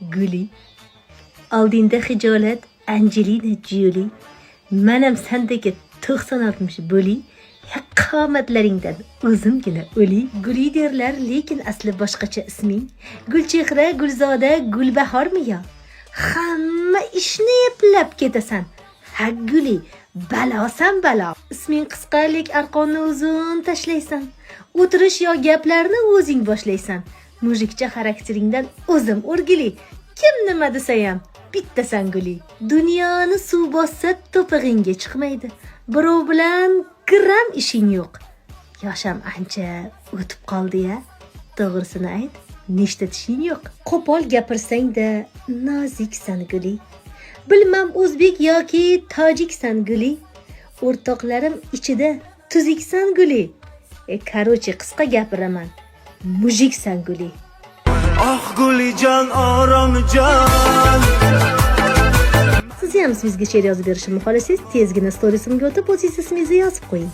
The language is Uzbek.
Guli. Oldinda hijolat Angelina Jolie. Manam sendagi 96 bo'li. Qomatlaringdan o'zimgina o'li. Guli derlar, lekin asli boshqacha isming. Gulchehra, Gulzoda, Gulbahormi yo? Hamma ishni eplab ketasan. Ha Guli, balosan balo. Isming qisqa, lek arqonni uzun tashlaysan. O'tirish yo gaplarni o'zing boshlaysan. Mujikcha xarakteringdan o'zim o'rgili. Kim nima desayam bittasan Guli. Dunyoni suv bossa to'pig'ingga chiqmaydi. Birov bilan gram ishing yo'q. Yosham ancha o'tib qoldi-ya. To'g'risini ayt, nechta tishing yo'q. Qo'pol gapirsang-da noziksan Guli. Bilmam o'zbek yoki tojiksan Guli. O'rtoqlarim ichida tuziksan Guli. Karochi qisqa gapiraman. Mujiksan Guli. Ah Gulijon, oromjon. Siz ham sizga she'r yozib berishimni xohlasangiz, tezgina storiesimga o'tib o'zingiz ismingizni yozib qo'ying.